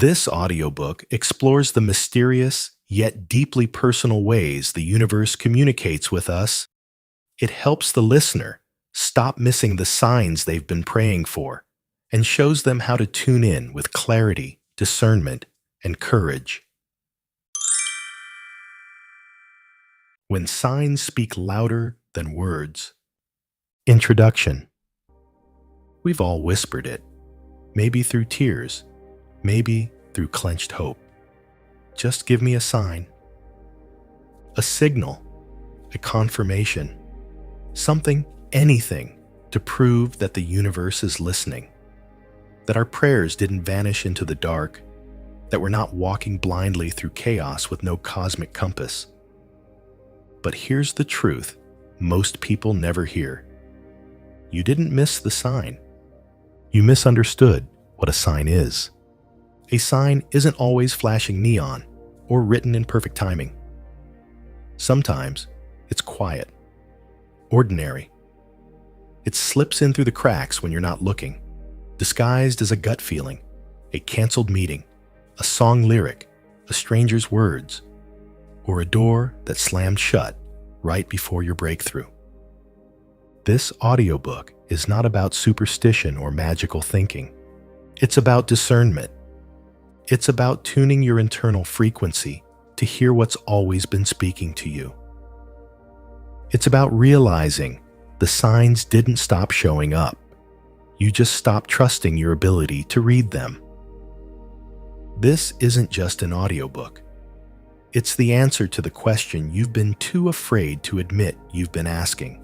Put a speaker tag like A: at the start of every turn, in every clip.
A: This audiobook explores the mysterious yet deeply personal ways the universe communicates with us. It helps the listener stop missing the signs they've been praying for and shows them how to tune in with clarity, discernment, and courage. When signs speak louder than words. Introduction. We've all whispered it, maybe through tears, maybe through clenched hope. Just give me a sign. A signal, a confirmation, something, anything to prove that the universe is listening, that our prayers didn't vanish into the dark, that we're not walking blindly through chaos with no cosmic compass. But here's the truth most people never hear. You didn't miss the sign. You misunderstood what a sign is. A sign isn't always flashing neon or written in perfect timing. Sometimes it's quiet, ordinary. It slips in through the cracks when you're not looking, disguised as a gut feeling, a canceled meeting, a song lyric, a stranger's words, or a door that slammed shut right before your breakthrough. This audiobook is not about superstition or magical thinking. It's about discernment. It's about tuning your internal frequency to hear what's always been speaking to you. It's about realizing the signs didn't stop showing up. You just stopped trusting your ability to read them. This isn't just an audiobook. It's the answer to the question you've been too afraid to admit you've been asking.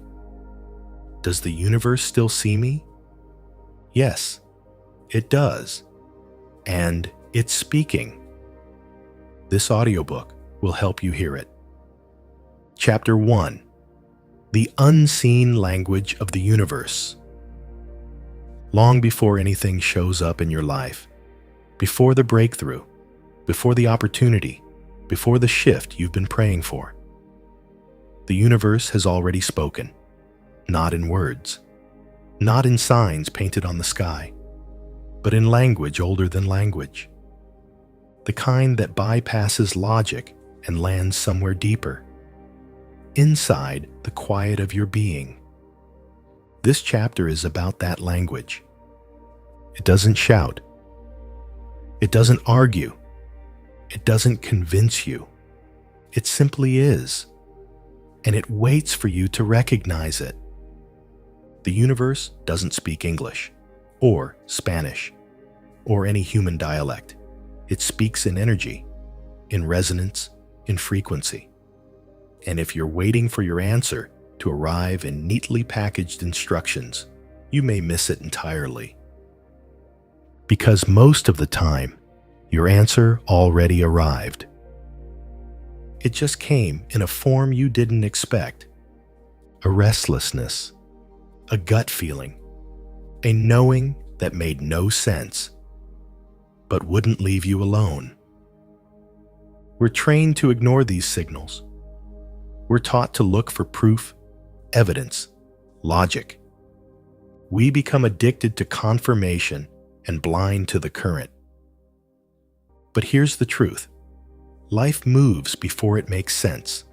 A: Does the universe still see me? Yes, it does. And it's speaking. This audiobook will help you hear it. Chapter 1. The Unseen Language of the Universe. Long before anything shows up in your life, before the breakthrough, before the opportunity, before the shift you've been praying for, the universe has already spoken, not in words, not in signs painted on the sky, but in language older than language. The kind that bypasses logic and lands somewhere deeper, inside the quiet of your being. This chapter is about that language. It doesn't shout. It doesn't argue. It doesn't convince you. It simply is. And it waits for you to recognize it. The universe doesn't speak English, or Spanish, or any human dialect. It speaks in energy, in resonance, in frequency. And if you're waiting for your answer to arrive in neatly packaged instructions, you may miss it entirely. Because most of the time, your answer already arrived. It just came in a form you didn't expect. A restlessness, a gut feeling, a knowing that made no sense, but wouldn't leave you alone. We're trained to ignore these signals. We're taught to look for proof, evidence, logic. We become addicted to confirmation and blind to the current. But here's the truth. Life moves before it makes sense.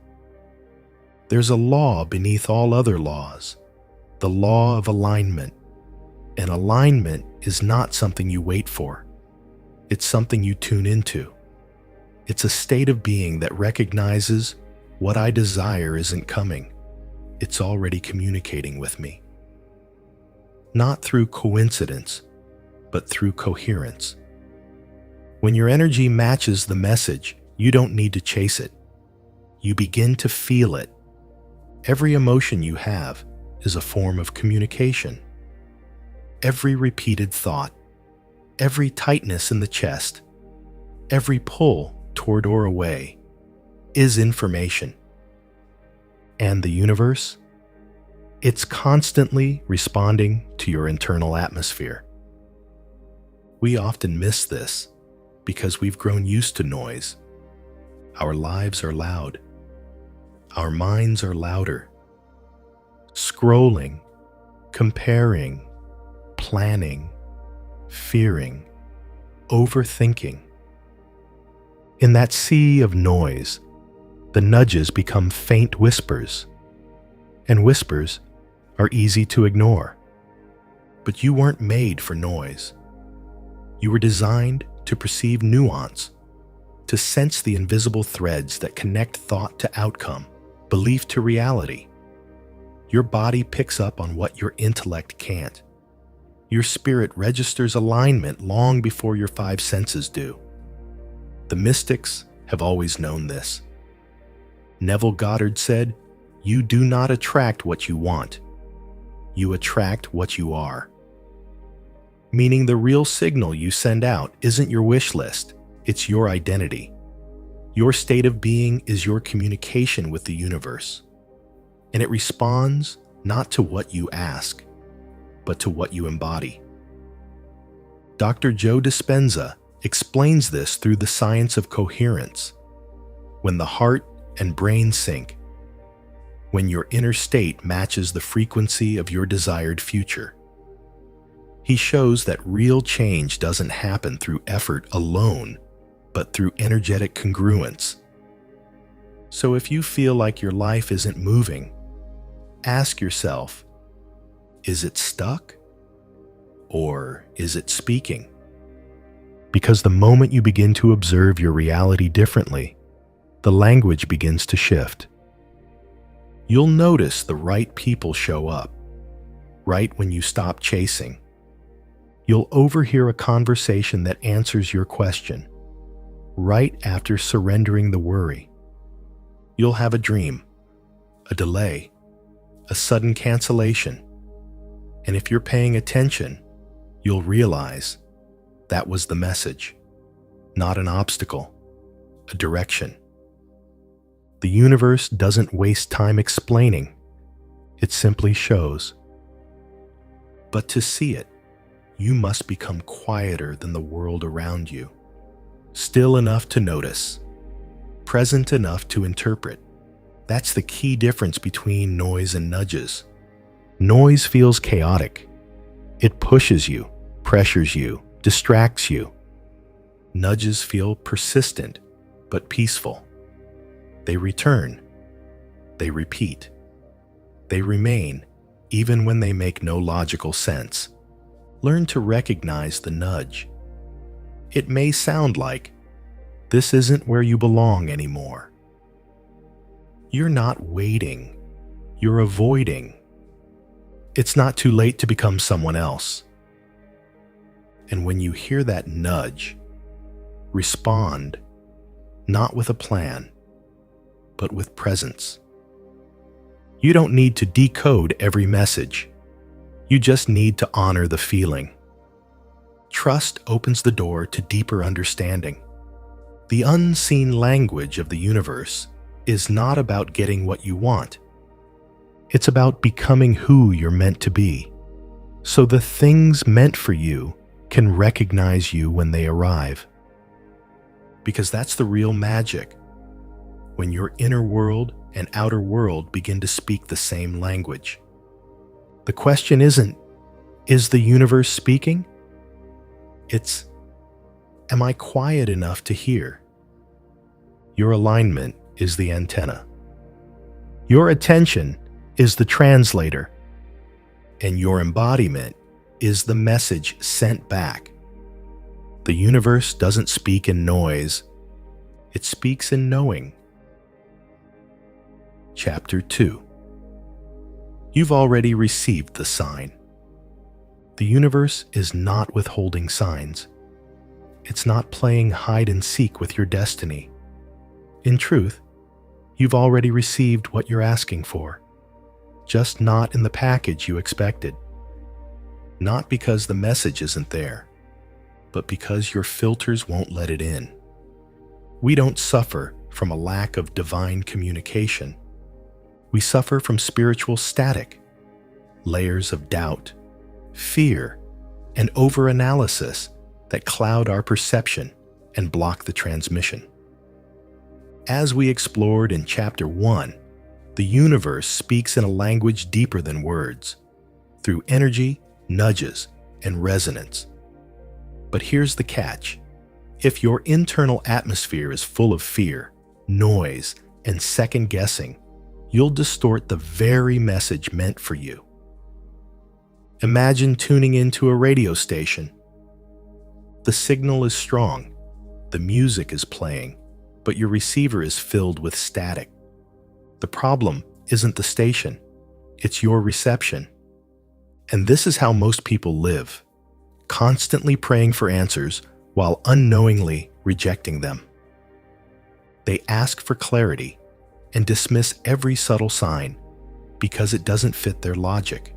A: There's a law beneath all other laws, the law of alignment. And alignment is not something you wait for. It's something you tune into. It's a state of being that recognizes what I desire isn't coming. It's already communicating with me. Not through coincidence, but through coherence. When your energy matches the message, you don't need to chase it. You begin to feel it. Every emotion you have is a form of communication. Every repeated thought, every tightness in the chest, every pull toward or away is information. And the universe? It's constantly responding to your internal atmosphere. We often miss this because we've grown used to noise. Our lives are loud. Our minds are louder. Scrolling, comparing, planning, fearing, overthinking, In that sea of noise, the nudges become faint whispers, and whispers are easy to ignore. But you weren't made for noise. You were designed to perceive nuance, to sense the invisible threads that connect thought to outcome, belief to reality. Your body picks up on what your intellect can't. Your spirit registers alignment long before your five senses do. The mystics have always known this. Neville Goddard said, "You do not attract what you want. You attract what you are." Meaning the real signal you send out isn't your wish list, it's your identity. Your state of being is your communication with the universe, and it responds not to what you ask, but to what you embody. Dr. Joe Dispenza explains this through the science of coherence. When the heart and brain sync, when your inner state matches the frequency of your desired future. He shows that real change doesn't happen through effort alone, but through energetic congruence. So if you feel like your life isn't moving, ask yourself, is it stuck? Or is it speaking? Because the moment you begin to observe your reality differently, the language begins to shift. You'll notice the right people show up, right when you stop chasing. You'll overhear a conversation that answers your question, right after surrendering the worry. You'll have a dream, a delay, a sudden cancellation. And if you're paying attention, you'll realize that was the message, not an obstacle, a direction. The universe doesn't waste time explaining, it simply shows. But to see it, you must become quieter than the world around you, still enough to notice, present enough to interpret. That's the key difference between noise and nudges. Noise feels chaotic. It pushes you, pressures you, distracts you. Nudges feel persistent, but peaceful. They return. They repeat. They remain, even when they make no logical sense. Learn to recognize the nudge. It may sound like, this isn't where you belong anymore. You're not waiting. You're avoiding. It's not too late to become someone else. And when you hear that nudge, respond, not with a plan, but with presence. You don't need to decode every message. You just need to honor the feeling. Trust opens the door to deeper understanding. The unseen language of the universe is not about getting what you want. It's about becoming who you're meant to be, so the things meant for you can recognize you when they arrive. Because that's the real magic, when your inner world and outer world begin to speak the same language. The question isn't, is the universe speaking? It's, am I quiet enough to hear? Your alignment is the antenna. Your attention is the translator. And your embodiment is the message sent back. The universe doesn't speak in noise. It speaks in knowing. Chapter 2. You've already received the sign. The universe is not withholding signs. It's not playing hide and seek with your destiny. In truth, you've already received what you're asking for, just not in the package you expected. Not because the message isn't there, but because your filters won't let it in. We don't suffer from a lack of divine communication. We suffer from spiritual static, layers of doubt, fear, and overanalysis that cloud our perception and block the transmission. As we explored in Chapter 1, the universe speaks in a language deeper than words, through energy, nudges, and resonance. But here's the catch. If your internal atmosphere is full of fear, noise, and second guessing, you'll distort the very message meant for you. Imagine tuning into a radio station. The signal is strong, the music is playing, but your receiver is filled with static. The problem isn't the station, it's your reception. And this is how most people live, constantly praying for answers while unknowingly rejecting them. They ask for clarity and dismiss every subtle sign because it doesn't fit their logic.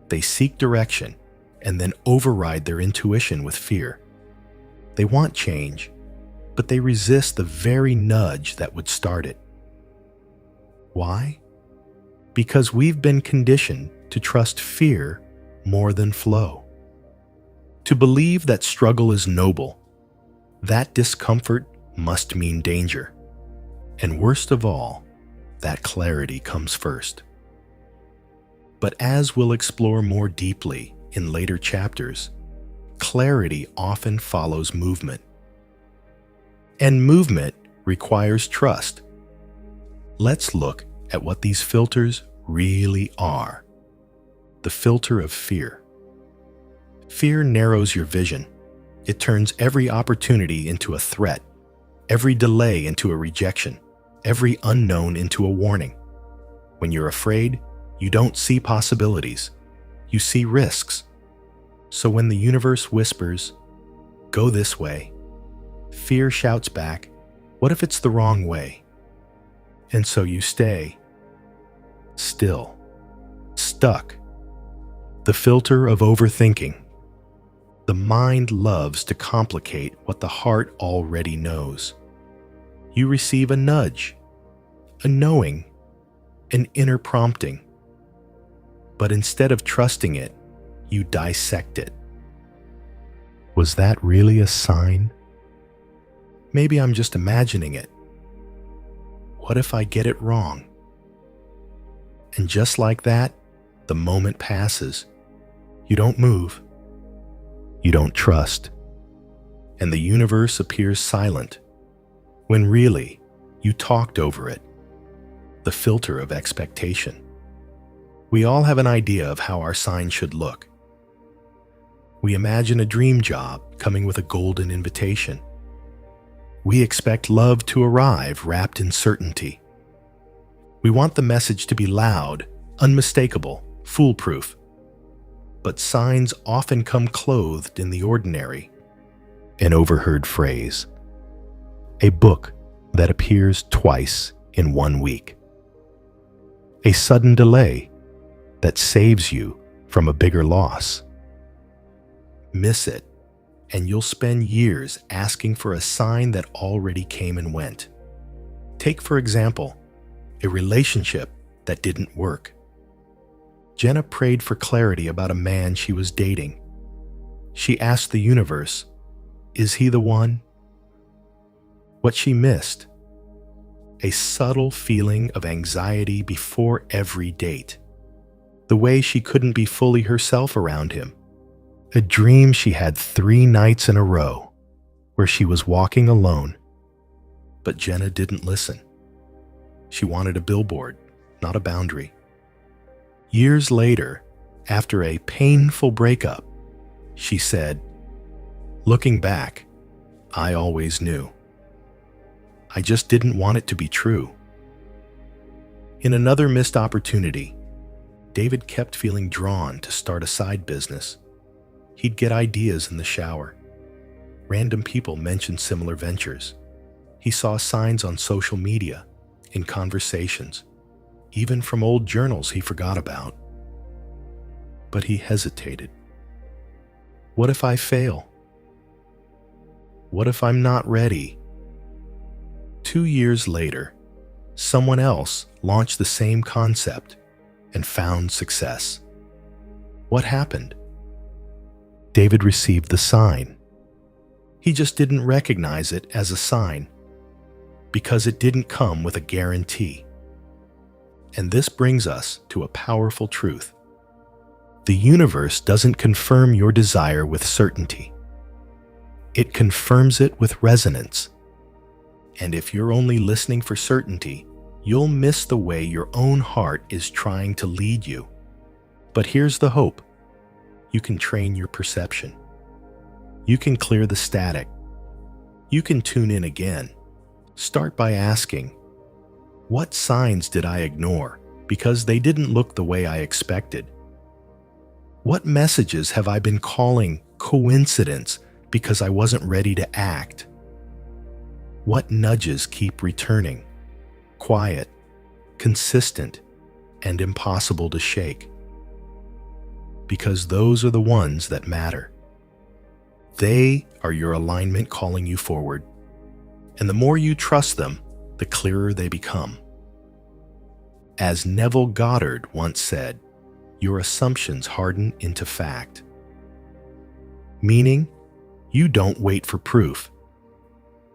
A: They seek direction and then override their intuition with fear. They want change, but they resist the very nudge that would start it. Why? Because we've been conditioned to trust fear more than flow. To believe that struggle is noble, that discomfort must mean danger. And worst of all, that clarity comes first. But as we'll explore more deeply in later chapters, clarity often follows movement. And movement requires trust. Let's look at what these filters really are. The filter of fear. Fear narrows your vision. It turns every opportunity into a threat, every delay into a rejection, every unknown into a warning. When you're afraid, you don't see possibilities. You see risks. So when the universe whispers, "Go this way," fear shouts back, "What if it's the wrong way?" And so you stay still, stuck. The filter of overthinking. The mind loves to complicate what the heart already knows. You receive a nudge, a knowing, an inner prompting. But instead of trusting it, you dissect it. Was that really a sign? Maybe I'm just imagining it. What if I get it wrong? And just like that, the moment passes. You don't move. You don't trust. And the universe appears silent, when really, you talked over it. The filter of expectation. We all have an idea of how our sign should look. We imagine a dream job coming with a golden invitation. We expect love to arrive wrapped in certainty. We want the message to be loud, unmistakable, foolproof. But signs often come clothed in the ordinary. An overheard phrase. A book that appears twice in 1 week. A sudden delay that saves you from a bigger loss. Miss it, and you'll spend years asking for a sign that already came and went. Take, for example, a relationship that didn't work. Jenna prayed for clarity about a man she was dating. She asked the universe, "Is he the one?" What she missed? A subtle feeling of anxiety before every date. The way she couldn't be fully herself around him. A dream she had 3 nights in a row, where she was walking alone. But Jenna didn't listen. She wanted a billboard, not a boundary. Years later, after a painful breakup, she said, "Looking back, I always knew. I just didn't want it to be true." In another missed opportunity, David kept feeling drawn to start a side business. He'd get ideas in the shower. Random people mentioned similar ventures. He saw signs on social media, in conversations, even from old journals he forgot about. But he hesitated. What if I fail? What if I'm not ready? 2 years later, someone else launched the same concept and found success. What happened? David received the sign. He just didn't recognize it as a sign because it didn't come with a guarantee. And this brings us to a powerful truth. The universe doesn't confirm your desire with certainty. It confirms it with resonance. And if you're only listening for certainty, you'll miss the way your own heart is trying to lead you. But here's the hope. You can train your perception. You can clear the static. You can tune in again. Start by asking, what signs did I ignore because they didn't look the way I expected? What messages have I been calling coincidence because I wasn't ready to act? What nudges keep returning, quiet, consistent, and impossible to shake? Because those are the ones that matter. They are your alignment calling you forward. And the more you trust them, the clearer they become. As Neville Goddard once said, your assumptions harden into fact. Meaning, you don't wait for proof.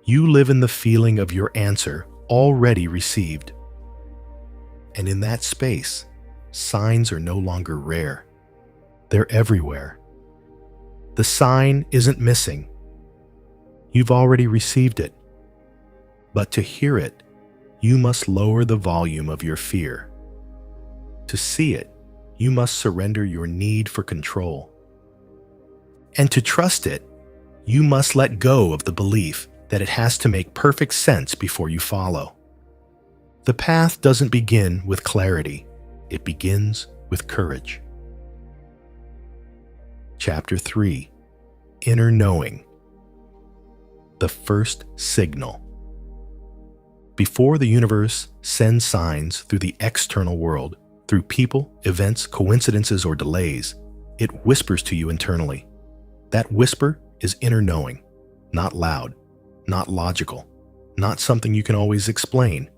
A: You live in the feeling of your answer already received. And in that space, signs are no longer rare. They're everywhere. The sign isn't missing. You've already received it. But to hear it, you must lower the volume of your fear. To see it, you must surrender your need for control. And to trust it, you must let go of the belief that it has to make perfect sense before you follow. The path doesn't begin with clarity. It begins with courage. Chapter 3. Inner Knowing. The first signal. Before the universe sends signs through the external world, through people, events, coincidences, or delays, it whispers to you internally. That whisper is inner knowing, not loud, not logical, not something you can always explain.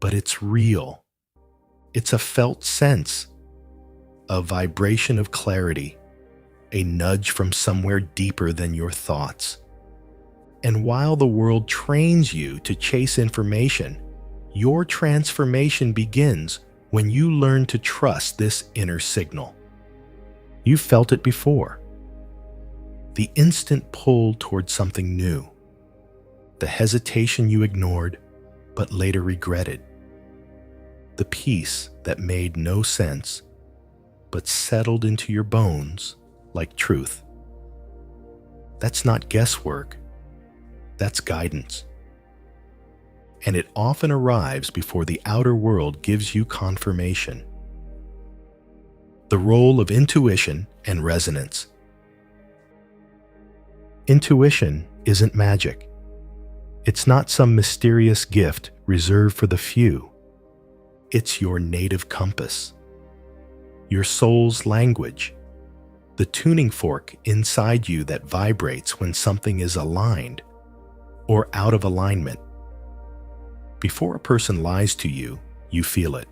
A: But it's real. It's a felt sense, a vibration of clarity, a nudge from somewhere deeper than your thoughts. And while the world trains you to chase information, your transformation begins when you learn to trust this inner signal. You've felt it before. The instant pull towards something new. The hesitation you ignored, but later regretted. The peace that made no sense, but settled into your bones like truth. That's not guesswork. That's guidance. And it often arrives before the outer world gives you confirmation. The role of intuition and resonance. Intuition isn't magic. It's not some mysterious gift reserved for the few. It's your native compass, your soul's language, the tuning fork inside you that vibrates when something is aligned or out of alignment. Before a person lies to you, you feel it.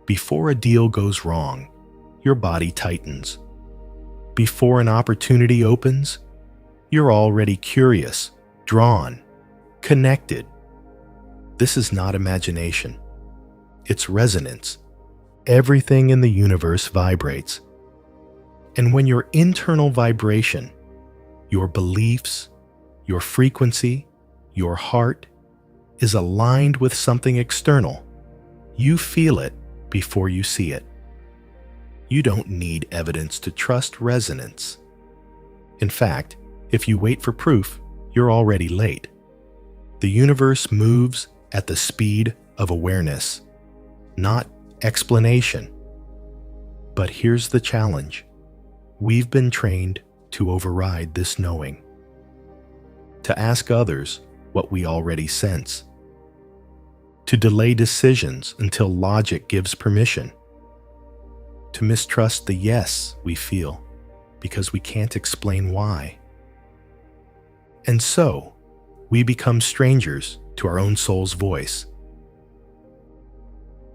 A: Before a deal goes wrong, your body tightens. Before an opportunity opens, you're already curious, drawn, connected. This is not imagination. It's resonance. Everything in the universe vibrates. And when your internal vibration, your beliefs, your frequency, your heart, is aligned with something external, you feel it before you see it. You don't need evidence to trust resonance. In fact, if you wait for proof, you're already late. The universe moves at the speed of awareness, not explanation. But here's the challenge. We've been trained to override this knowing, to ask others what we already sense, to delay decisions until logic gives permission, to mistrust the yes we feel because we can't explain why. And so, we become strangers to our own soul's voice.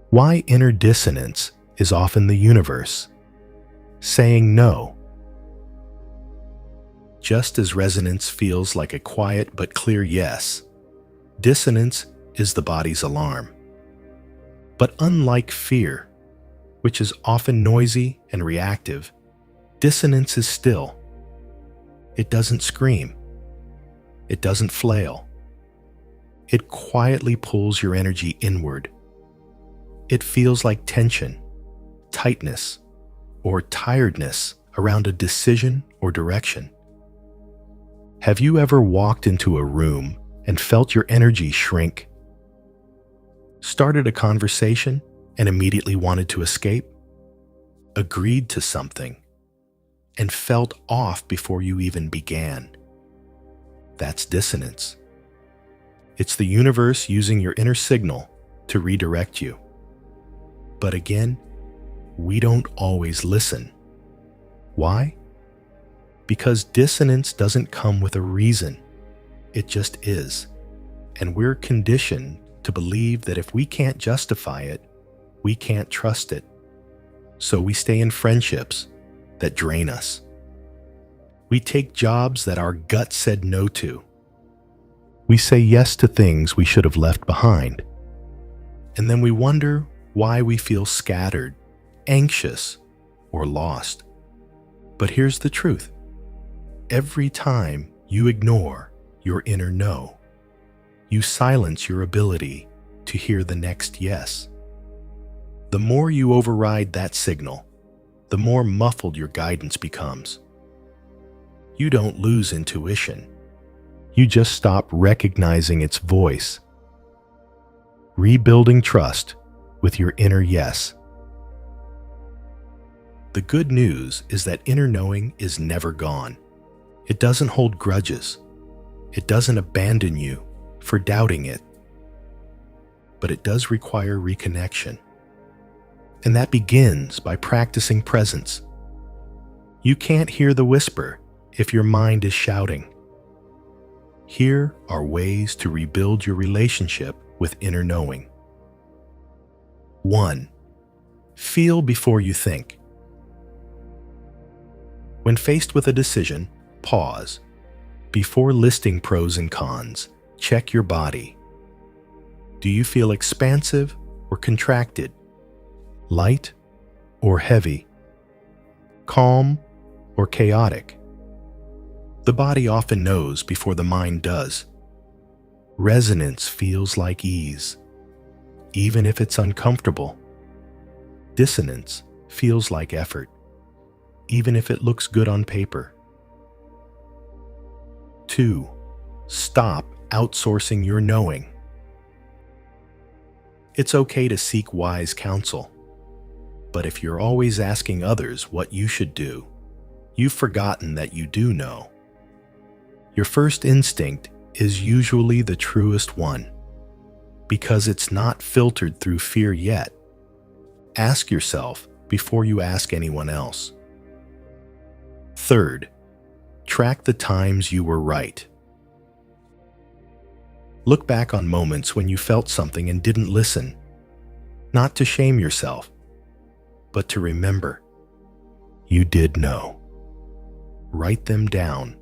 A: Why inner dissonance is often the universe saying no. Just as resonance feels like a quiet but clear yes, dissonance is the body's alarm. But unlike fear, which is often noisy and reactive, dissonance is still. It doesn't scream. It doesn't flail. It quietly pulls your energy inward. It feels like tension, tightness, or tiredness around a decision or direction. Have you ever walked into a room and felt your energy shrink? Started a conversation and immediately wanted to escape? Agreed to something and felt off before you even began? That's dissonance. It's the universe using your inner signal to redirect you. But again, we don't always listen. Why? Because dissonance doesn't come with a reason. It just is. And we're conditioned to believe that if we can't justify it, we can't trust it. So we stay in friendships that drain us. We take jobs that our gut said no to. We say yes to things we should have left behind. And then we wonder why we feel scattered, anxious, or lost. But here's the truth. Every time you ignore your inner no, you silence your ability to hear the next yes. The more you override that signal, the more muffled your guidance becomes. You don't lose intuition. You just stop recognizing its voice. Rebuilding trust with your inner yes. The good news is that inner knowing is never gone. It doesn't hold grudges. It doesn't abandon you for doubting it. But it does require reconnection. And that begins by practicing presence. You can't hear the whisper if your mind is shouting. Here are ways to rebuild your relationship with inner knowing. 1. Feel before you think. When faced with a decision, pause. Before listing pros and cons, check your body. Do you feel expansive or contracted? Light or heavy? Calm or chaotic? The body often knows before the mind does. Resonance feels like ease, even if it's uncomfortable. Dissonance feels like effort, even if it looks good on paper. 2. Stop outsourcing your knowing. It's okay to seek wise counsel, but if you're always asking others what you should do, you've forgotten that you do know. Your first instinct is usually the truest one, because it's not filtered through fear yet. Ask yourself before you ask anyone else. 3. Track the times you were right. Look back on moments when you felt something and didn't listen, not to shame yourself, but to remember you did know. Write them down.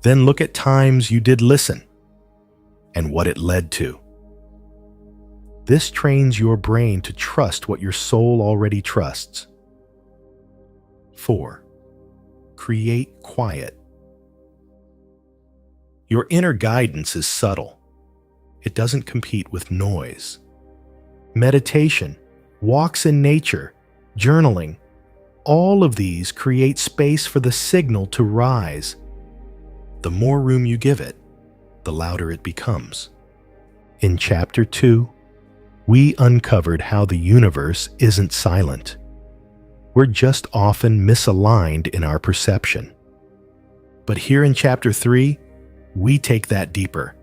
A: Then look at times you did listen and what it led to. This trains your brain to trust what your soul already trusts. 4. Create quiet. Your inner guidance is subtle. It doesn't compete with noise. Meditation, walks in nature, journaling, all of these create space for the signal to rise. The more room you give it, the louder it becomes. In Chapter 2, we uncovered how the universe isn't silent. We're just often misaligned in our perception. But here in Chapter 3, we take that deeper.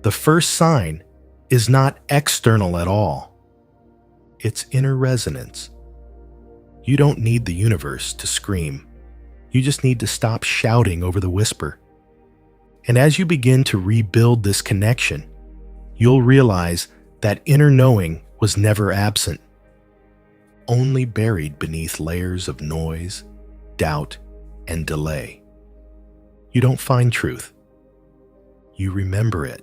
A: The first sign is not external at all. It's inner resonance. You don't need the universe to scream. You just need to stop shouting over the whisper. And as you begin to rebuild this connection, you'll realize that inner knowing was never absent, only buried beneath layers of noise, doubt, and delay. You don't find truth. You remember it.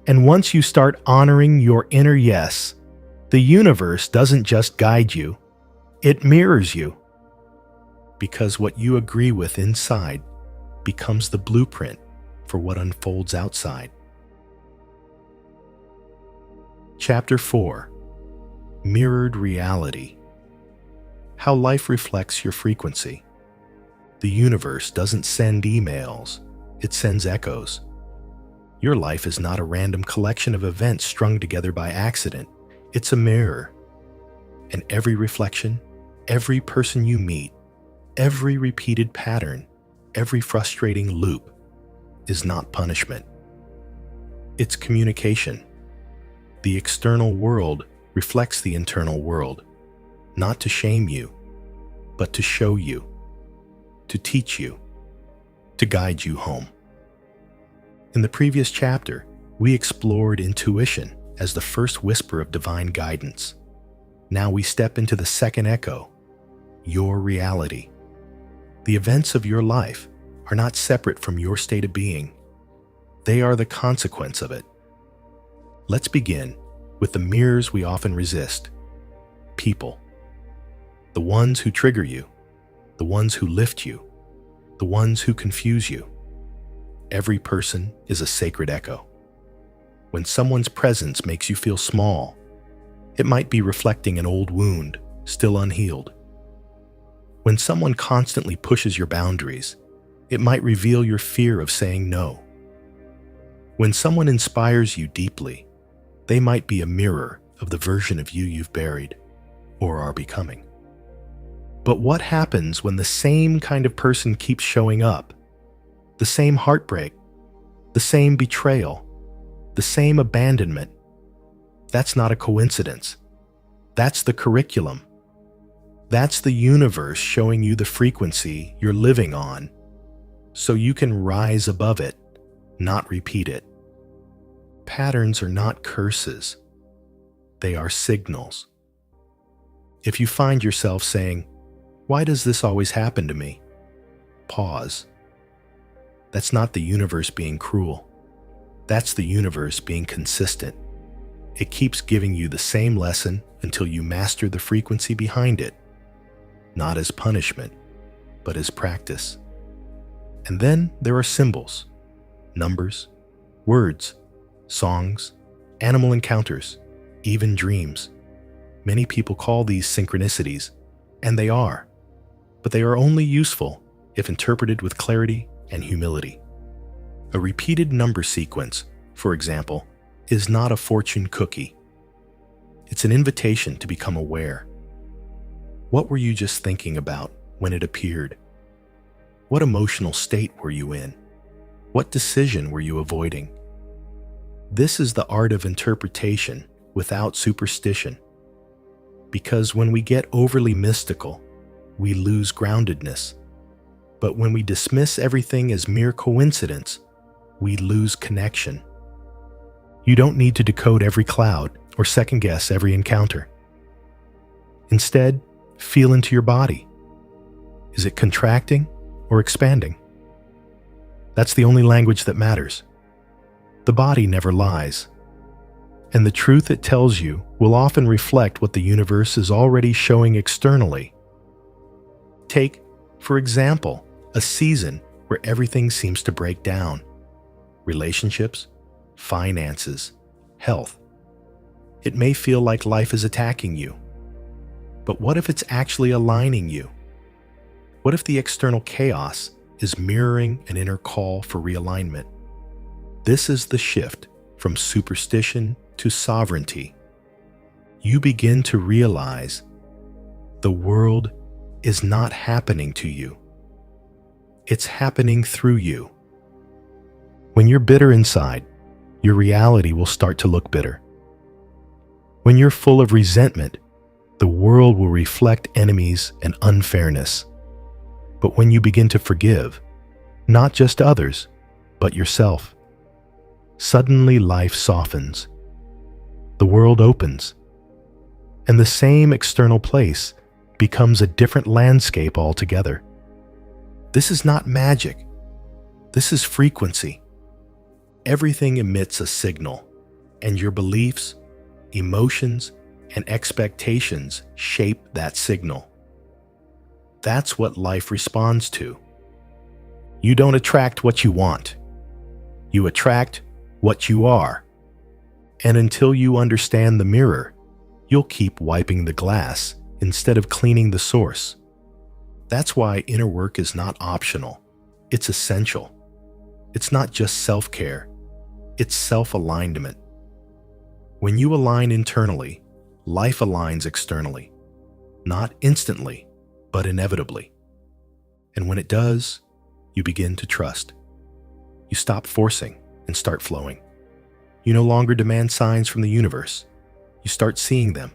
A: And once you start honoring your inner yes, the universe doesn't just guide you, it mirrors you. Because what you agree with inside becomes the blueprint for what unfolds outside. Chapter 4. Mirrored Reality. How life reflects your frequency. The universe doesn't send emails, it sends echoes. Your life is not a random collection of events strung together by accident. It's a mirror. And every reflection, every person you meet, every repeated pattern, every frustrating loop is not punishment. It's communication. The external world reflects the internal world, not to shame you, but to show you, to teach you, to guide you home. In the previous chapter, we explored intuition as the first whisper of divine guidance. Now we step into the second echo, your reality. The events of your life are not separate from your state of being. They are the consequence of it. Let's begin with the mirrors we often resist. People. The ones who trigger you, the ones who lift you, the ones who confuse you. Every person is a sacred echo. When someone's presence makes you feel small, it might be reflecting an old wound, still unhealed. When someone constantly pushes your boundaries, it might reveal your fear of saying no. When someone inspires you deeply, they might be a mirror of the version of you you've buried or are becoming. But what happens when the same kind of person keeps showing up? The same heartbreak, the same betrayal, the same abandonment. That's not a coincidence. That's the curriculum. That's the universe showing you the frequency you're living on, so you can rise above it, not repeat it. Patterns are not curses. They are signals. If you find yourself saying, "Why does this always happen to me?" Pause. That's not the universe being cruel. That's the universe being consistent. It keeps giving you the same lesson until you master the frequency behind it, not as punishment, but as practice. And then there are symbols, numbers, words, songs, animal encounters, even dreams. Many people call these synchronicities, and they are, but they are only useful if interpreted with clarity and humility. A repeated number sequence, for example, is not a fortune cookie. It's an invitation to become aware. What were you just thinking about when it appeared? What emotional state were you in? What decision were you avoiding? This is the art of interpretation without superstition. Because when we get overly mystical, we lose groundedness. But when we dismiss everything as mere coincidence, we lose connection. You don't need to decode every cloud or second-guess every encounter. Instead, feel into your body. Is it contracting or expanding? That's the only language that matters. The body never lies. And the truth it tells you will often reflect what the universe is already showing externally. Take, for example, a season where everything seems to break down. Relationships, finances, health. It may feel like life is attacking you. But what if it's actually aligning you? What if the external chaos is mirroring an inner call for realignment? This is the shift from superstition to sovereignty. You begin to realize the world is not happening to you. It's happening through you. When you're bitter inside, your reality will start to look bitter. When you're full of resentment, the world will reflect enemies and unfairness. But when you begin to forgive, not just others, but yourself, suddenly life softens. The world opens, and the same external place becomes a different landscape altogether. This is not magic. This is frequency. Everything emits a signal, and your beliefs, emotions, and expectations shape that signal. That's what life responds to. You don't attract what you want. You attract what you are. And until you understand the mirror, you'll keep wiping the glass instead of cleaning the source. That's why inner work is not optional. It's essential. It's not just self-care. It's self-alignment. When you align internally, life aligns externally. Not instantly, but inevitably. And when it does, you begin to trust. You stop forcing and start flowing. You no longer demand signs from the universe. You start seeing them.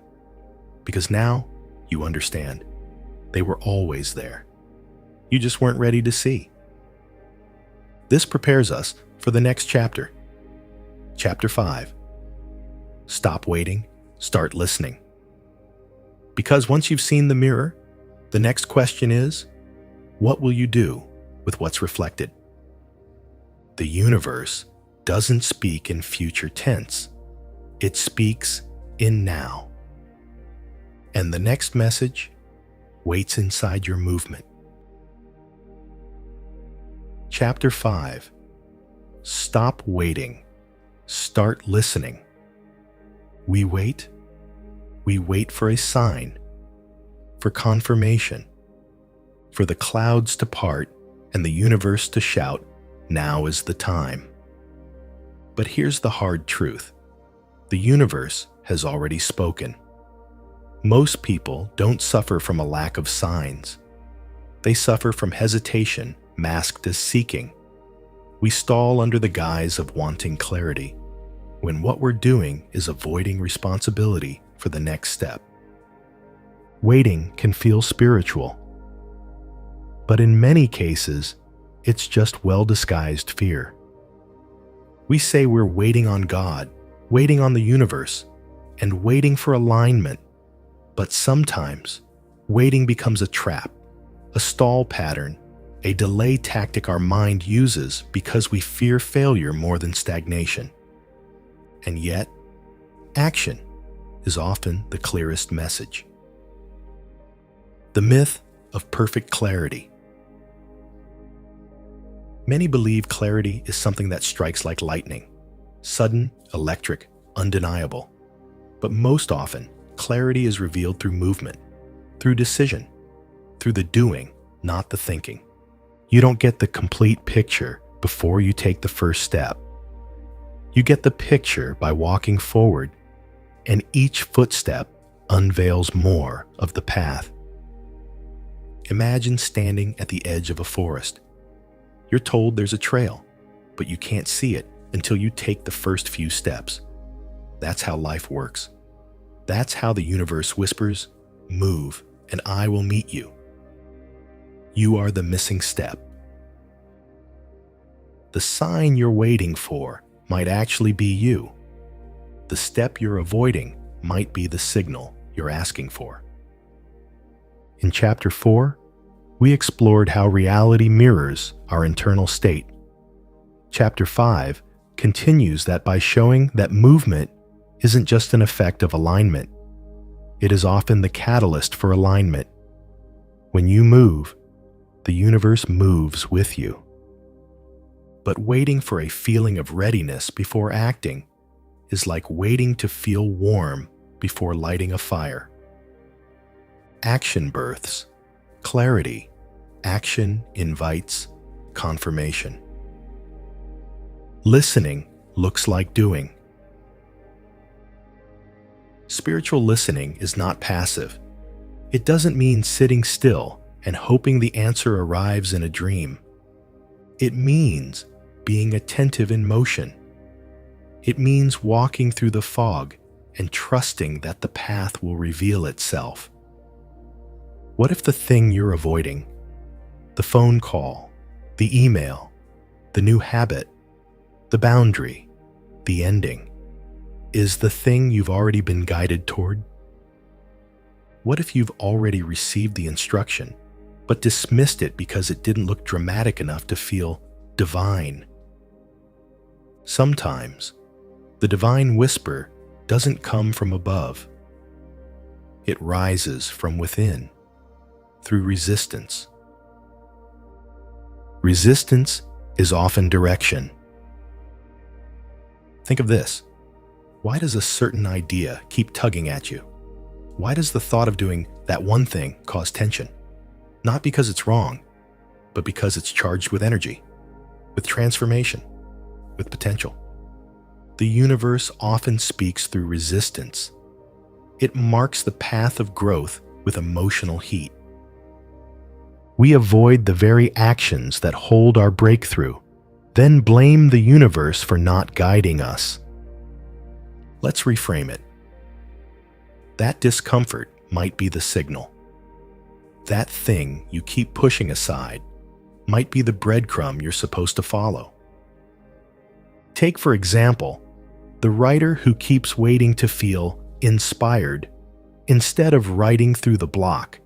A: Because now you understand. They were always there. You just weren't ready to see. This prepares us for the next chapter. Chapter 5. Stop waiting, start listening. Because once you've seen the mirror, the next question is, what will you do with what's reflected? The universe doesn't speak in future tense. It speaks in now. And the next message waits inside your movement. Chapter 5. Stop waiting. Start listening. We wait for a sign, for confirmation, for the clouds to part and the universe to shout, now is the time. But here's the hard truth. The universe has already spoken. Most people don't suffer from a lack of signs. They suffer from hesitation masked as seeking. We stall under the guise of wanting clarity, when what we're doing is avoiding responsibility for the next step. Waiting can feel spiritual, but in many cases, it's just well-disguised fear. We say we're waiting on God, waiting on the universe, and waiting for alignment, but sometimes waiting becomes a trap, a stall pattern, a delay tactic our mind uses because we fear failure more than stagnation. And yet, action is often the clearest message. The myth of perfect clarity. Many believe clarity is something that strikes like lightning, sudden, electric, undeniable. But most often, clarity is revealed through movement, through decision, through the doing, not the thinking. You don't get the complete picture before you take the first step. You get the picture by walking forward, and each footstep unveils more of the path. Imagine standing at the edge of a forest. You're told there's a trail, but you can't see it until you take the first few steps. That's how life works. That's how the universe whispers, move, and I will meet you. You are the missing step. The sign you're waiting for might actually be you. The step you're avoiding might be the signal you're asking for. In Chapter 4, we explored how reality mirrors our internal state. Chapter 5 continues that by showing that movement isn't just an effect of alignment. It is often the catalyst for alignment. When you move, the universe moves with you. But waiting for a feeling of readiness before acting is like waiting to feel warm before lighting a fire. Action births clarity. Action invites confirmation. Listening looks like doing. Spiritual listening is not passive. It doesn't mean sitting still and hoping the answer arrives in a dream. It means being attentive in motion. It means walking through the fog and trusting that the path will reveal itself. What if the thing you're avoiding, the phone call, the email, the new habit, the boundary, the ending, is the thing you've already been guided toward? What if you've already received the instruction, but dismissed it because it didn't look dramatic enough to feel divine? Sometimes, the divine whisper doesn't come from above. It rises from within, through resistance. Resistance is often direction. Think of this. Why does a certain idea keep tugging at you? Why does the thought of doing that one thing cause tension? Not because it's wrong, but because it's charged with energy, with transformation, with potential. The universe often speaks through resistance. It marks the path of growth with emotional heat. We avoid the very actions that hold our breakthrough, then blame the universe for not guiding us. Let's reframe it. That discomfort might be the signal. That thing you keep pushing aside might be the breadcrumb you're supposed to follow. Take, for example, the writer who keeps waiting to feel inspired instead of writing through the block,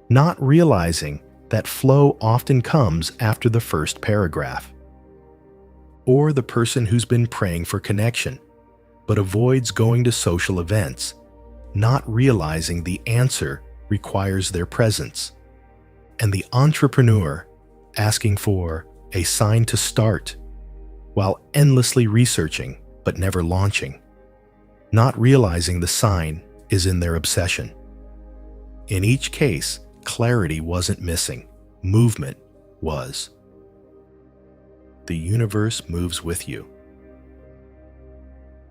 A: not realizing that flow often comes after the first paragraph. Or the person who's been praying for connection, but avoids going to social events, not realizing the answer requires their presence. And the entrepreneur asking for a sign to start, while endlessly researching but never launching, not realizing the sign is in their obsession. In each case, clarity wasn't missing, movement was. The universe moves with you.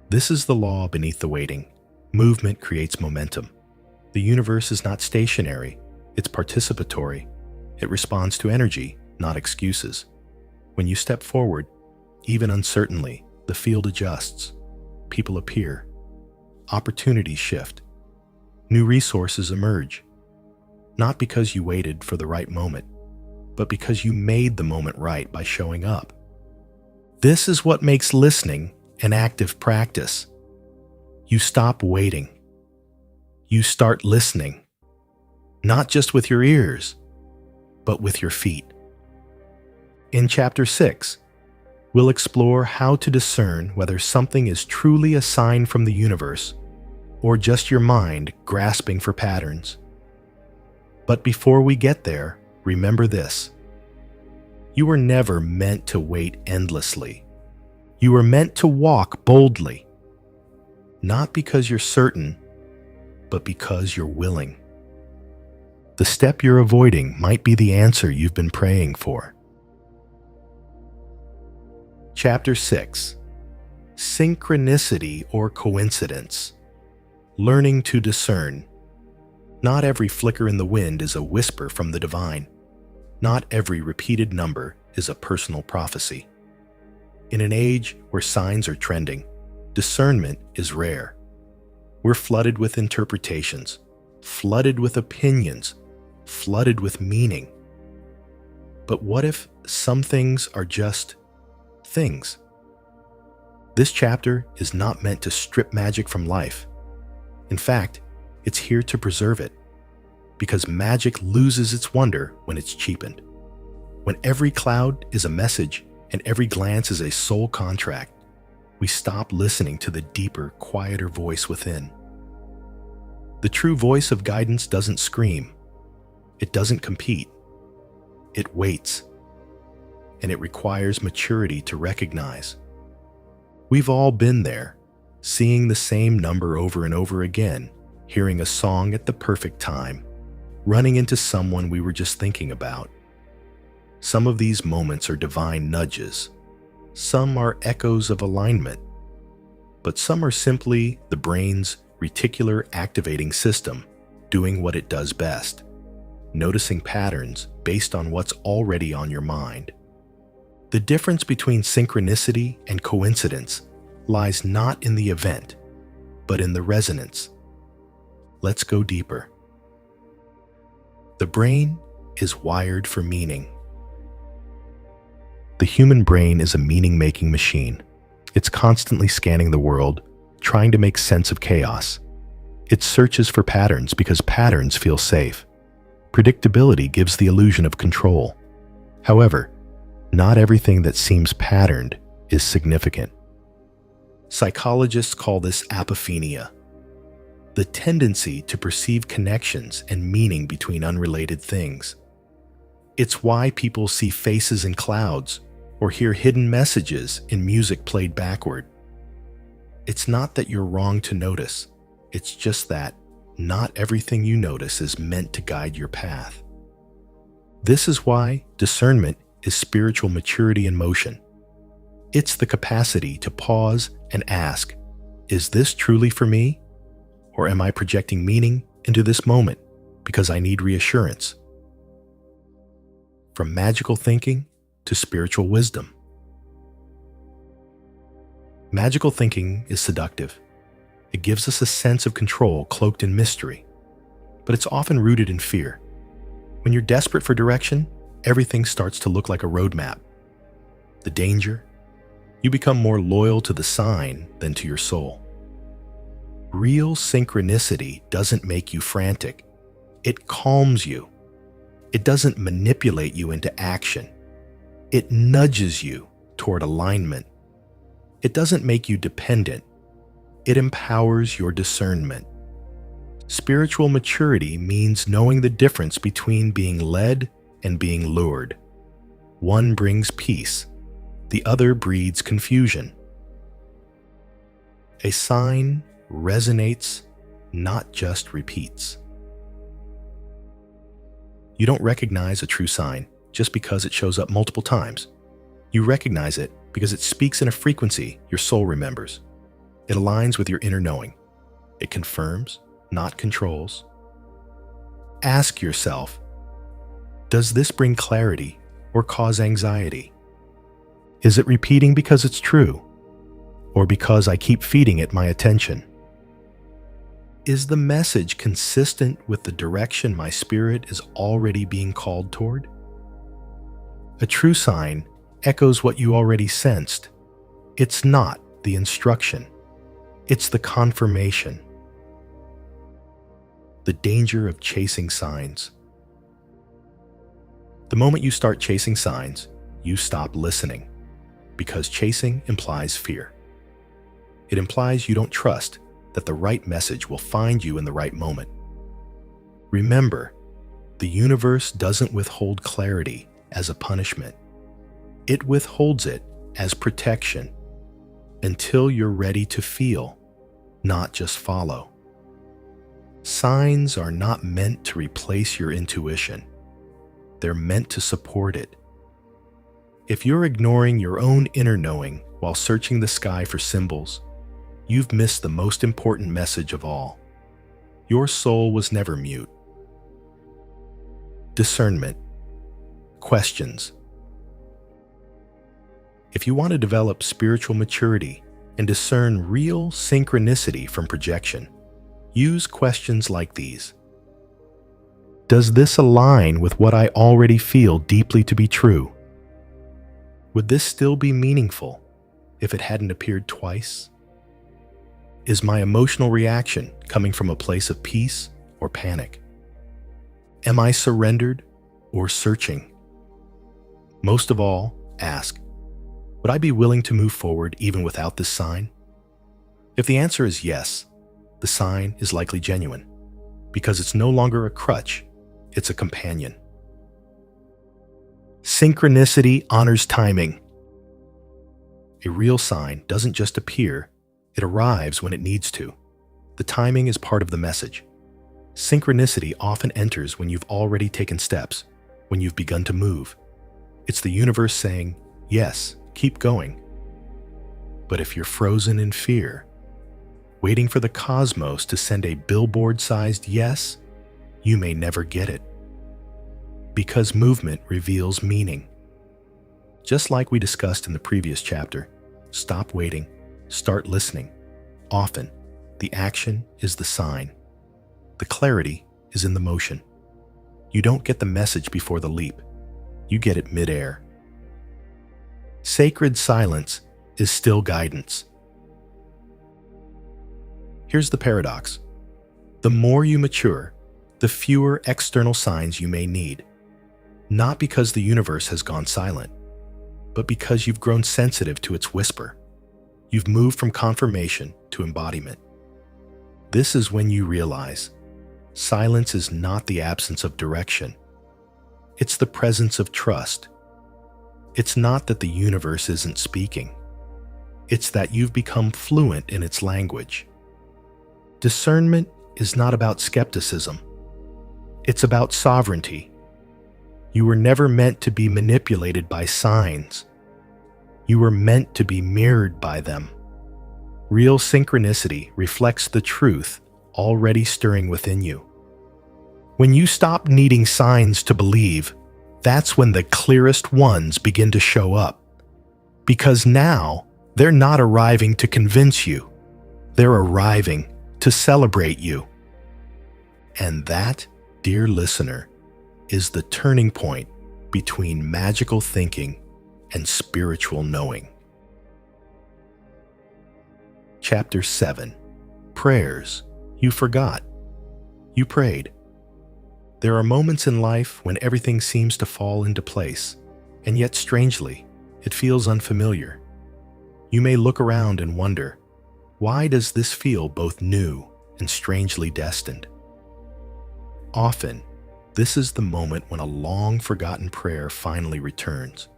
A: This is the law beneath the waiting. Movement creates momentum. The universe is not stationary, it's participatory. It responds to energy, not excuses. When you step forward, even uncertainly, the field adjusts. People appear. Opportunities shift. New resources emerge. Not because you waited for the right moment, but because you made the moment right by showing up. This is what makes listening an active practice. You stop waiting. You start listening, not just with your ears, but with your feet. In Chapter 6, we'll explore how to discern whether something is truly a sign from the universe or just your mind grasping for patterns. But before we get there, remember this. You were never meant to wait endlessly. You were meant to walk boldly, not because you're certain, but because you're willing. The step you're avoiding might be the answer you've been praying for. Chapter 6. Synchronicity or coincidence. Learning to discern. Not every flicker in the wind is a whisper from the divine. Not every repeated number is a personal prophecy. In an age where signs are trending, discernment is rare. We're flooded with interpretations, flooded with opinions, flooded with meaning. But what if some things are just things? This chapter is not meant to strip magic from life. In fact, it's here to preserve it, because magic loses its wonder when it's cheapened. When every cloud is a message and every glance is a soul contract, we stop listening to the deeper, quieter voice within. The true voice of guidance doesn't scream. It doesn't compete. It waits. And it requires maturity to recognize. We've all been there, seeing the same number over and over again, hearing a song at the perfect time, running into someone we were just thinking about. Some of these moments are divine nudges. Some are echoes of alignment. But some are simply the brain's reticular activating system doing what it does best, noticing patterns based on what's already on your mind. The difference between synchronicity and coincidence lies not in the event, but in the resonance. Let's go deeper. The brain is wired for meaning. The human brain is a meaning-making machine. It's constantly scanning the world, trying to make sense of chaos. It searches for patterns because patterns feel safe. Predictability gives the illusion of control. However, not everything that seems patterned is significant. Psychologists call this apophenia, the tendency to perceive connections and meaning between unrelated things. It's why people see faces in clouds or hear hidden messages in music played backward. It's not that you're wrong to notice. It's just that not everything you notice is meant to guide your path. This is why discernment is spiritual maturity in motion. It's the capacity to pause and ask, is this truly for me? Or am I projecting meaning into this moment because I need reassurance? From magical thinking to spiritual wisdom. Magical thinking is seductive. It gives us a sense of control cloaked in mystery, but it's often rooted in fear. When you're desperate for direction, everything starts to look like a roadmap. The danger? You become more loyal to the sign than to your soul. Real synchronicity doesn't make you frantic. It calms you. It doesn't manipulate you into action. It nudges you toward alignment. It doesn't make you dependent. It empowers your discernment. Spiritual maturity means knowing the difference between being led and being lured. One brings peace. The other breeds confusion. A sign resonates, not just repeats. You don't recognize a true sign just because it shows up multiple times. You recognize it because it speaks in a frequency your soul remembers. It aligns with your inner knowing. It confirms, not controls. Ask yourself, does this bring clarity or cause anxiety? Is it repeating because it's true, or because I keep feeding it my attention? Is the message consistent with the direction my spirit is already being called toward? A true sign echoes what you already sensed. It's not the instruction. It's the confirmation. The danger of chasing signs. The moment you start chasing signs, you stop listening, because chasing implies fear. It implies you don't trust that the right message will find you in the right moment. Remember, the universe doesn't withhold clarity as a punishment. It withholds it as protection until you're ready to feel, not just follow. Signs are not meant to replace your intuition. They're meant to support it. If you're ignoring your own inner knowing while searching the sky for symbols, you've missed the most important message of all. Your soul was never mute. Discernment. Questions. If you want to develop spiritual maturity and discern real synchronicity from projection, use questions like these. Does this align with what I already feel deeply to be true? Would this still be meaningful if it hadn't appeared twice? Is my emotional reaction coming from a place of peace or panic? Am I surrendered or searching? Most of all, ask, would I be willing to move forward even without this sign? If the answer is yes, the sign is likely genuine, because it's no longer a crutch, it's a companion. Synchronicity honors timing. A real sign doesn't just appear, it arrives when it needs to. The timing is part of the message. Synchronicity often enters when you've already taken steps, when you've begun to move. It's the universe saying, yes, keep going. But if you're frozen in fear, waiting for the cosmos to send a billboard-sized yes, you may never get it. Because movement reveals meaning. Just like we discussed in the previous chapter, stop waiting, start listening. Often, the action is the sign. The clarity is in the motion. You don't get the message before the leap. You get it midair. Sacred silence is still guidance. Here's the paradox. The more you mature, the fewer external signs you may need. Not because the universe has gone silent, but because you've grown sensitive to its whisper. You've moved from confirmation to embodiment. This is when you realize silence is not the absence of direction. It's the presence of trust. It's not that the universe isn't speaking. It's that you've become fluent in its language. Discernment is not about skepticism. It's about sovereignty. You were never meant to be manipulated by signs. You were meant to be mirrored by them. Real synchronicity reflects the truth already stirring within you. When you stop needing signs to believe, that's when the clearest ones begin to show up. Because now, they're not arriving to convince you. They're arriving to celebrate you. And that, dear listener, is the turning point between magical thinking and spiritual knowing. Chapter 7. Prayers You Forgot. You prayed. There are moments in life when everything seems to fall into place, and yet strangely, it feels unfamiliar. You may look around and wonder, why does this feel both new and strangely destined? Often, this is the moment when a long-forgotten prayer finally returns,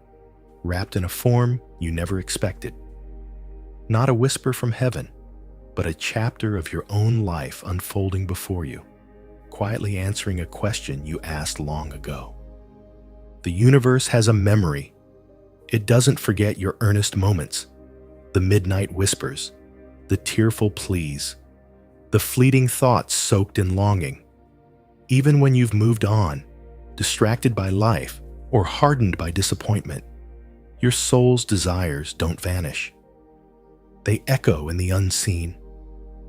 A: wrapped in a form you never expected. Not a whisper from heaven, but a chapter of your own life unfolding before you, quietly answering a question you asked long ago. The universe has a memory. It doesn't forget your earnest moments, the midnight whispers, the tearful pleas, the fleeting thoughts soaked in longing. Even when you've moved on, distracted by life, or hardened by disappointment, your soul's desires don't vanish. They echo in the unseen,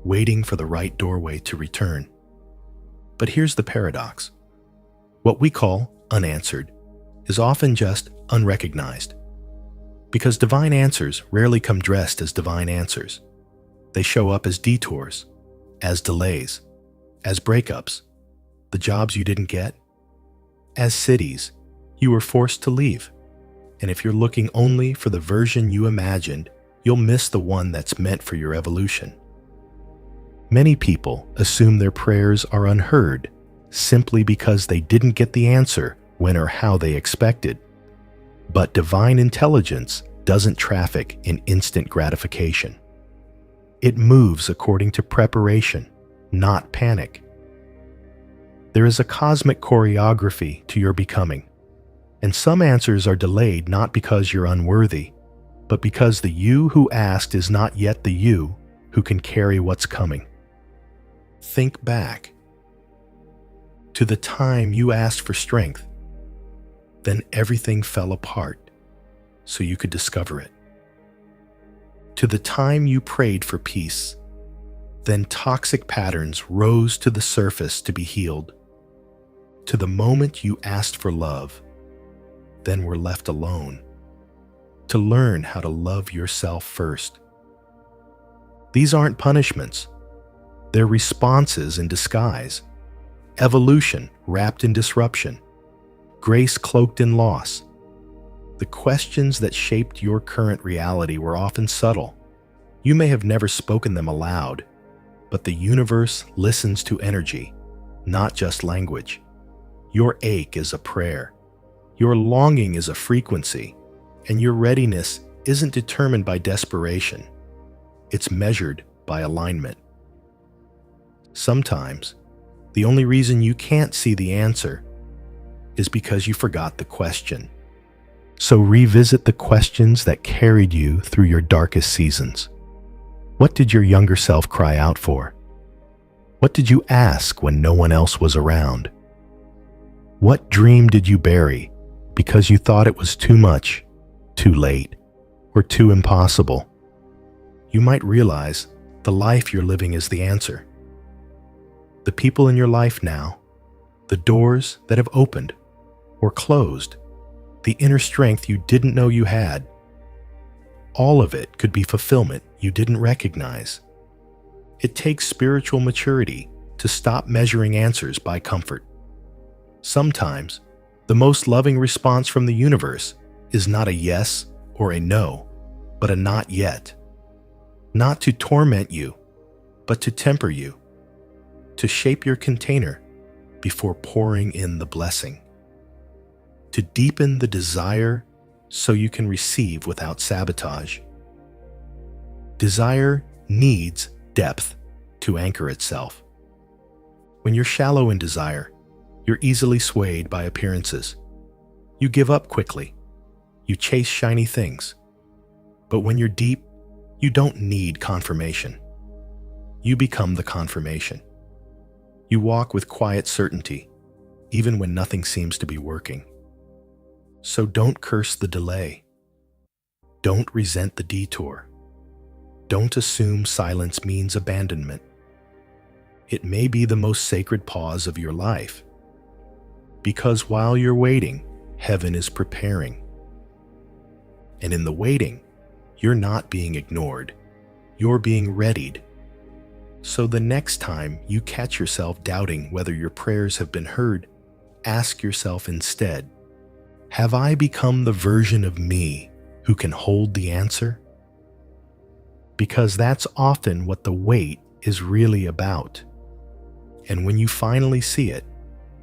A: waiting for the right doorway to return. But here's the paradox. What we call unanswered is often just unrecognized. Because divine answers rarely come dressed as divine answers. They show up as detours, as delays, as breakups, the jobs you didn't get, as cities you were forced to leave. And if you're looking only for the version you imagined, you'll miss the one that's meant for your evolution. Many people assume their prayers are unheard simply because they didn't get the answer when or how they expected. But divine intelligence doesn't traffic in instant gratification. It moves according to preparation, not panic. There is a cosmic choreography to your becoming, and some answers are delayed not because you're unworthy, but because the you who asked is not yet the you who can carry what's coming. Think back to the time you asked for strength, then everything fell apart so you could discover it. To the time you prayed for peace, then toxic patterns rose to the surface to be healed. To the moment you asked for love, then were left alone to learn how to love yourself first. These aren't punishments. They're responses in disguise, evolution wrapped in disruption, grace cloaked in loss. The questions that shaped your current reality were often subtle. You may have never spoken them aloud, but the universe listens to energy, not just language. Your ache is a prayer. Your longing is a frequency, and your readiness isn't determined by desperation. It's measured by alignment. Sometimes, the only reason you can't see the answer is because you forgot the question. So revisit the questions that carried you through your darkest seasons. What did your younger self cry out for? What did you ask when no one else was around? What dream did you bury because you thought it was too much, too late, or too impossible? You might realize the life you're living is the answer. The people in your life now, the doors that have opened or closed, the inner strength you didn't know you had, all of it could be fulfillment you didn't recognize. It takes spiritual maturity to stop measuring answers by comfort. Sometimes, the most loving response from the universe is not a yes or a no, but a not yet. Not to torment you, but to temper you, to shape your container before pouring in the blessing. to deepen the desire so you can receive without sabotage. Desire needs depth to anchor itself. When you're shallow in desire, you're easily swayed by appearances. You give up quickly. You chase shiny things. But when you're deep, you don't need confirmation. You become the confirmation. You walk with quiet certainty, even when nothing seems to be working. So don't curse the delay. Don't resent the detour. Don't assume silence means abandonment. It may be the most sacred pause of your life. Because while you're waiting, heaven is preparing. And in the waiting, you're not being ignored. You're being readied. So the next time you catch yourself doubting whether your prayers have been heard, ask yourself instead, have I become the version of me who can hold the answer? Because that's often what the wait is really about. And when you finally see it,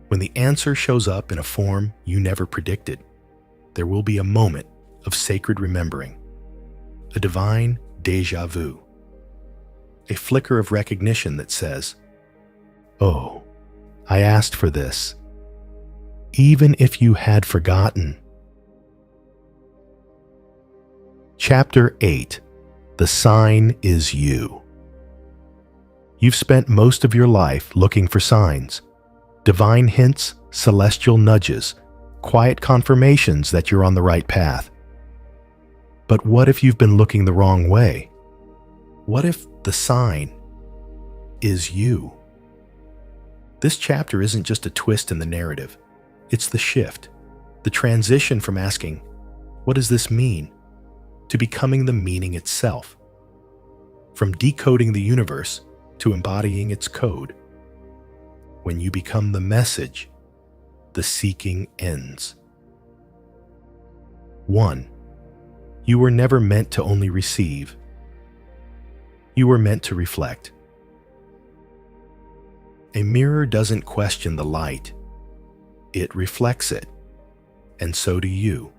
A: when the answer shows up in a form you never predicted, there will be a moment of sacred remembering, a divine déjà vu, a flicker of recognition that says, "Oh, I asked for this, even if you had forgotten." Chapter 8. The Sign is You. You've spent most of your life looking for signs, divine hints, celestial nudges, quiet confirmations that you're on the right path. But what if you've been looking the wrong way? What if the sign is you? This chapter isn't just a twist in the narrative. It's the shift, the transition from asking, "What does this mean?" to becoming the meaning itself. From decoding the universe to embodying its code. When you become the message, the seeking ends. 1. You were never meant to only receive. You were meant to reflect. A mirror doesn't question the light. It reflects it. And so do you.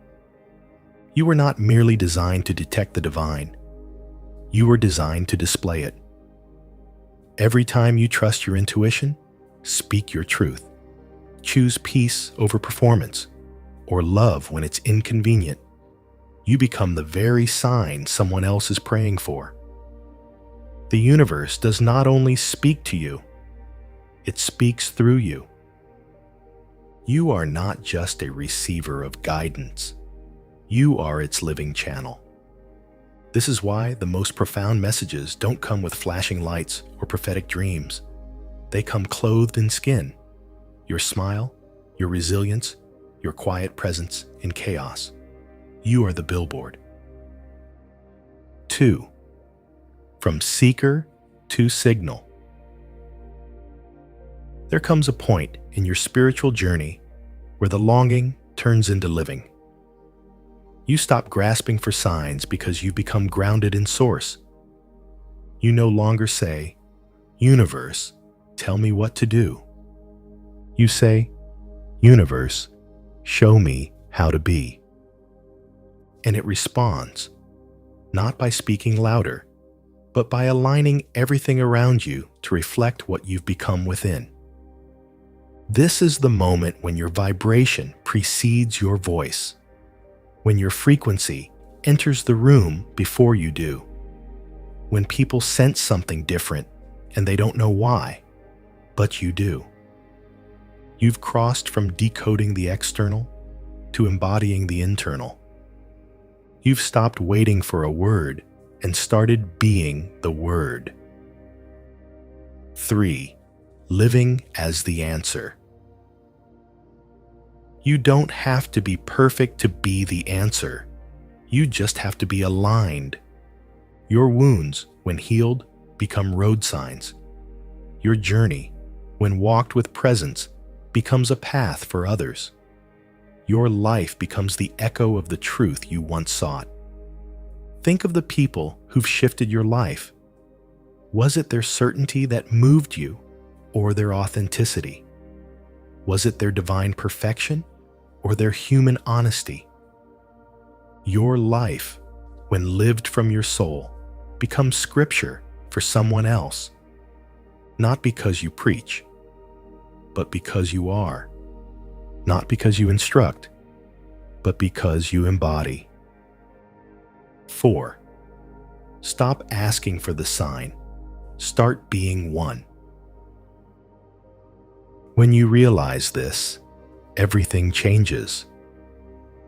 A: You were not merely designed to detect the divine. You were designed to display it. Every time you trust your intuition, speak your truth. Choose peace over performance, or love when it's inconvenient. You become the very sign someone else is praying for. The universe does not only speak to you, it speaks through you. You are not just a receiver of guidance. You are its living channel. This is why the most profound messages don't come with flashing lights or prophetic dreams. They come clothed in skin. Your smile, your resilience, your quiet presence in chaos. You are the billboard. 2. From seeker to signal. There comes a point in your spiritual journey where the longing turns into living. You stop grasping for signs because you've become grounded in source. You no longer say, "Universe, tell me what to do." You say, "Universe, show me how to be." And it responds, not by speaking louder, but by aligning everything around you to reflect what you've become within. This is the moment when your vibration precedes your voice, when your frequency enters the room before you do, when people sense something different and they don't know why, but you do. You've crossed from decoding the external to embodying the internal. You've stopped waiting for a word and started being the word. 3. Living as the answer. You don't have to be perfect to be the answer. You just have to be aligned. Your wounds, when healed, become road signs. Your journey, when walked with presence, becomes a path for others. Your life becomes the echo of the truth you once sought. Think of the people who've shifted your life. Was it their certainty that moved you, or their authenticity? Was it their divine perfection, or their human honesty. Your life, when lived from your soul, becomes scripture for someone else, not because you preach, but because you are, not because you instruct, but because you embody. 4. Stop asking for the sign. Start being one. When you realize this, everything changes.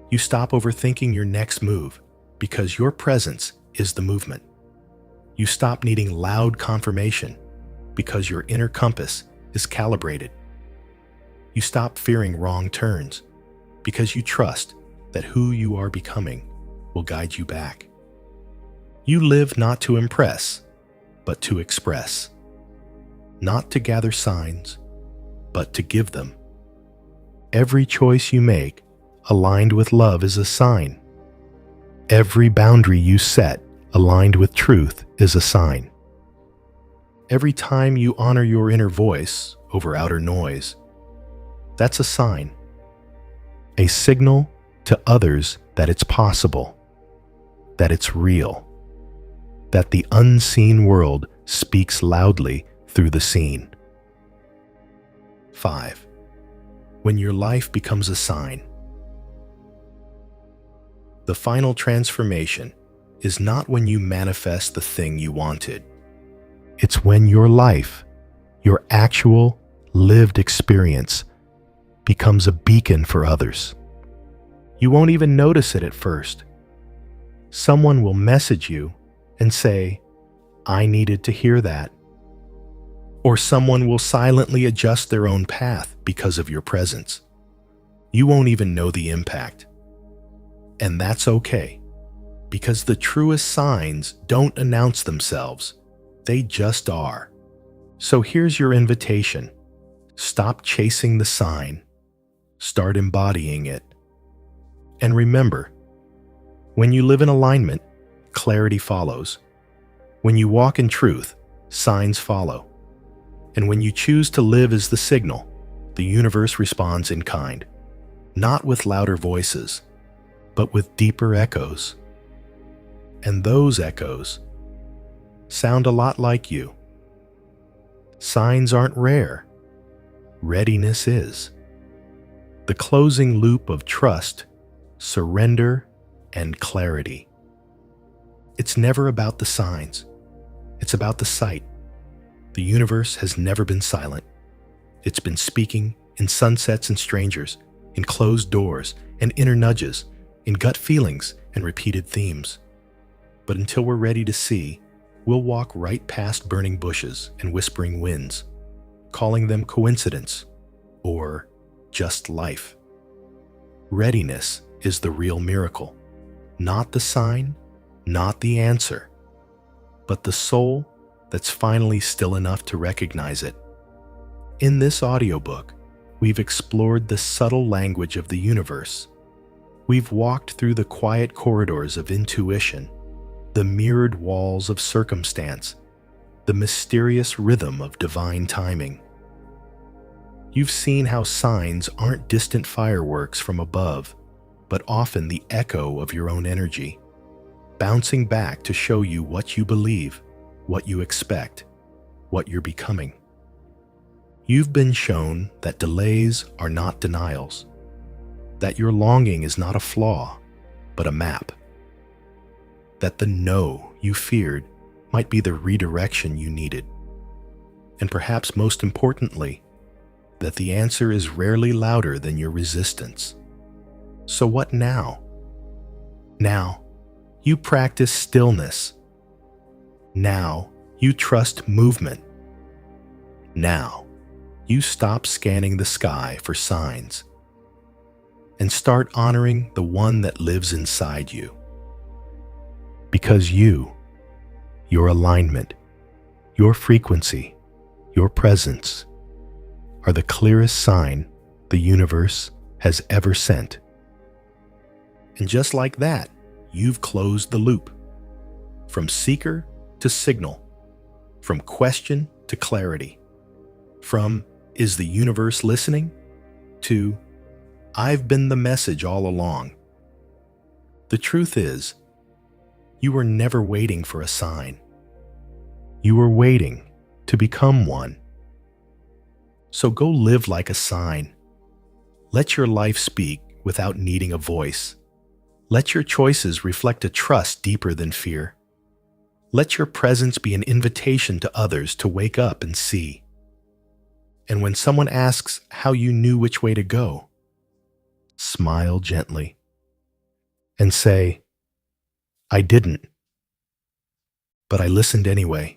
A: You stop overthinking your next move because your presence is the movement. You stop needing loud confirmation because your inner compass is calibrated. You stop fearing wrong turns because you trust that who you are becoming will guide you back. You live not to impress, but to express. Not to gather signs, but to give them. Every choice you make aligned with love is a sign. Every boundary you set aligned with truth is a sign. Every time you honor your inner voice over outer noise, that's a sign. A signal to others that it's possible, that it's real, that the unseen world speaks loudly through the seen. 5. When your life becomes a sign. The final transformation is not when you manifest the thing you wanted. It's when your life, your actual lived experience, becomes a beacon for others. You won't even notice it at first. Someone will message you and say, "I needed to hear that." Or someone will silently adjust their own path because of your presence. You won't even know the impact. And that's okay, because the truest signs don't announce themselves. They just are. So here's your invitation. Stop chasing the sign. Start embodying it. And remember, when you live in alignment, clarity follows. When you walk in truth, signs follow. And when you choose to live as the signal, the universe responds in kind, not with louder voices, but with deeper echoes. And those echoes sound a lot like you. Signs aren't rare. Readiness is. The closing loop of trust, surrender, and clarity. It's never about the signs. It's about the sight. The universe has never been silent. It's been speaking in sunsets and strangers, in closed doors and inner nudges, in gut feelings and repeated themes. But until we're ready to see, we'll walk right past burning bushes and whispering winds, calling them coincidence or just life. Readiness is the real miracle, not the sign, not the answer, but the soul that's finally still enough to recognize it. In this audiobook, we've explored the subtle language of the universe. We've walked through the quiet corridors of intuition, the mirrored walls of circumstance, the mysterious rhythm of divine timing. You've seen how signs aren't distant fireworks from above, but often the echo of your own energy, bouncing back to show you what you believe, what you expect, what you're becoming. You've been shown that delays are not denials, that your longing is not a flaw, but a map, that the no you feared might be the redirection you needed, and perhaps most importantly, that the answer is rarely louder than your resistance. So what now? Now, you practice stillness. Now, you trust movement. Now, you stop scanning the sky for signs and start honoring the one that lives inside you. Because you, your alignment, your frequency, your presence are the clearest sign the universe has ever sent. And just like that, you've closed the loop. From seeker to signal, from question to clarity, from "is the universe listening?" to I've been the message all along. The truth is, you were never waiting for a sign. You were waiting to become one. So go live like a sign. Let your life speak without needing a voice. Let your choices reflect a trust deeper than fear. Let your presence be an invitation to others to wake up and see. And when someone asks how you knew which way to go, smile gently and say, I didn't, but I listened anyway.